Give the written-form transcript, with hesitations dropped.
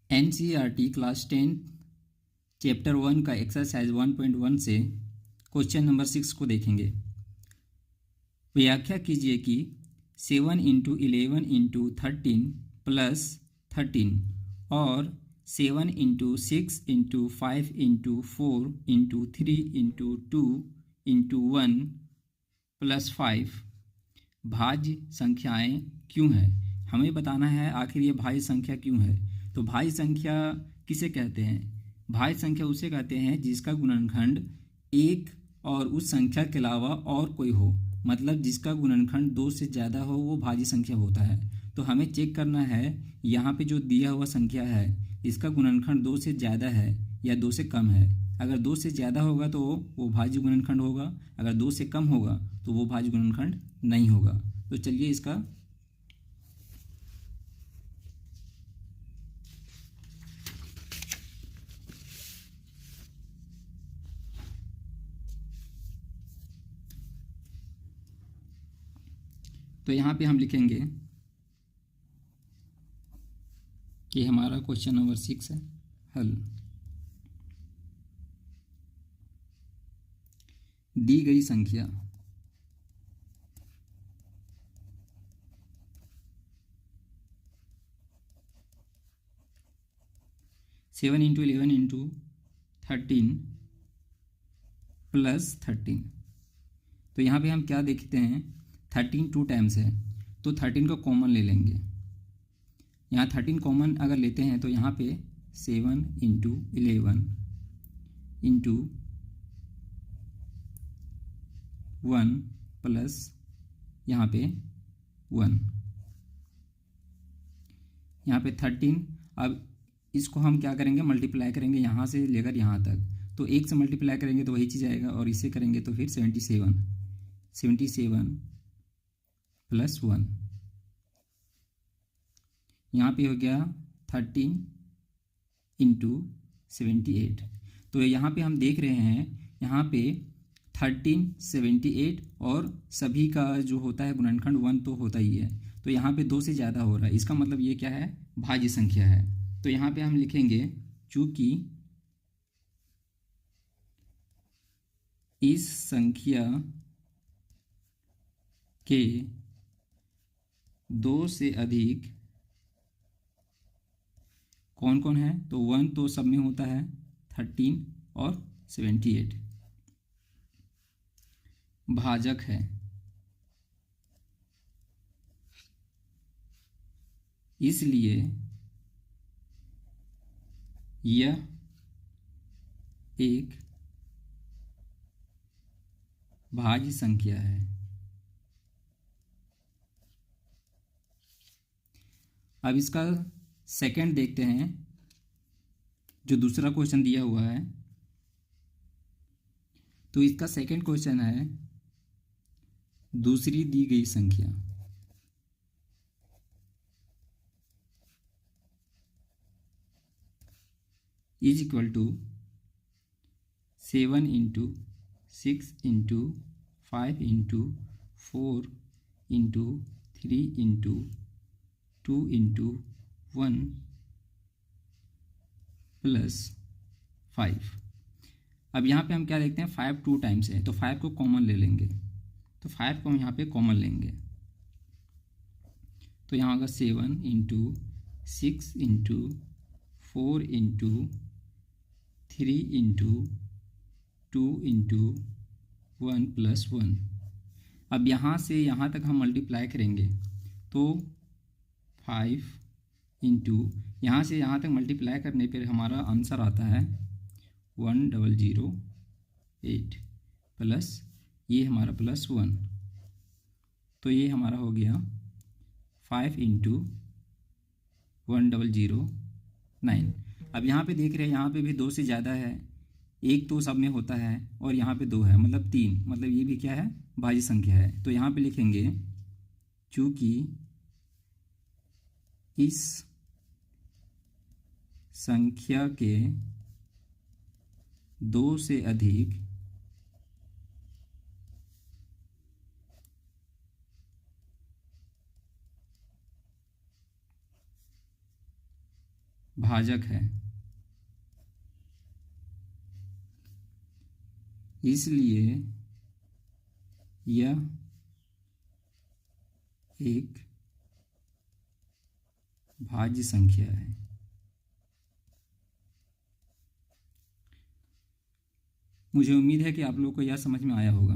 NCERT class 10 chapter 1 का exercise 1.1 से question number 6 को देखेंगे। व्याख्या कीजिए कि 7 इंटू 11 इंटू 13 प्लस 13 और 7 into 6 into 5 into 4 into 3 into 2 into 1 plus 5 भाज्य संख्याएं क्यों है। हमें बताना है आखिर ये भाज्य संख्या क्यों है। तो भाज्य संख्या किसे कहते हैं? भाज्य संख्या उसे कहते हैं जिसका गुणनखंड एक और उस संख्या के अलावा और कोई हो, मतलब जिसका गुणनखंड 2 से ज़्यादा हो वो भाज्य संख्या होता है। तो हमें चेक करना है यहाँ पे जो दिया हुआ संख्या है इसका गुणनखंड 2 से ज़्यादा है या 2 से कम है। अगर 2 से ज़्यादा होगा तो वो भाज्य गुणनखंड होगा, अगर 2 से कम होगा तो वो भाज्य गुणनखंड नहीं होगा। तो चलिए इसका तो यहाँ पे हम लिखेंगे कि हमारा क्वेश्चन नंबर 6 है हल। दी गई संख्या सेवन इंटू 11 इंटू 13 प्लस 13। तो यहाँ पे हम क्या देखते हैं 13 2 टाइम्स है तो 13 को कॉमन ले लेंगे। यहाँ 13 कॉमन अगर लेते हैं तो यहाँ पे 7 इंटू 11 इंटू 1 प्लस यहाँ पे 1, यहाँ पे 13। अब इसको हम क्या करेंगे मल्टीप्लाई करेंगे यहाँ से लेकर यहाँ तक, तो 1 से मल्टीप्लाई करेंगे तो वही चीज़ आएगा और इससे करेंगे तो फिर 77 प्लस 1। यहाँ पे हो गया 13 इंटू 78। तो यहाँ पे हम देख रहे हैं यहाँ पे 13 78 और सभी का जो होता है गुणनखंड 1 तो होता ही है। तो यहाँ पे 2 से ज़्यादा हो रहा है, इसका मतलब ये क्या है भाज्य संख्या है। तो यहाँ पे हम लिखेंगे चूँकि इस संख्या के 2 से अधिक कौन कौन है, तो 1 तो सब में होता है, 13 और 78 भाजक है। इसलिए यह एक भाज्य संख्या है। अब इसका सेकंड देखते हैं जो दूसरा क्वेश्चन दिया हुआ है। तो इसका सेकंड क्वेश्चन है दूसरी दी गई संख्या is equal to 7 into 6 into 5 into 4 into 3 into 2 into 1 plus 5। अब यहाँ पे हम क्या देखते हैं 5 2 टाइम्स है तो 5 को कॉमन ले लेंगे, तो 5 को हम यहाँ पे कॉमन लेंगे तो यहाँ होगा 7 into 6 into 4 into 3 into 2 into 1 plus 1। अब यहाँ से यहाँ तक हम मल्टीप्लाई करेंगे तो 5 इंटू यहाँ से यहाँ तक मल्टीप्लाई करने पर हमारा आंसर आता है 1008 प्लस ये हमारा प्लस 1, तो ये हमारा हो गया 5 इंटू 1009। अब यहाँ पे देख रहे हैं यहाँ पे भी 2 से ज़्यादा है, एक तो सब में होता है और यहाँ पे 2 है मतलब 3, मतलब ये भी क्या है भाज्य संख्या है। तो यहाँ पे लिखेंगे चूँकि इस संख्या के 2 से अधिक भाजक है, इसलिए यह एक भाज्य संख्या है। मुझे उम्मीद है कि आप लोगों को यह समझ में आया होगा।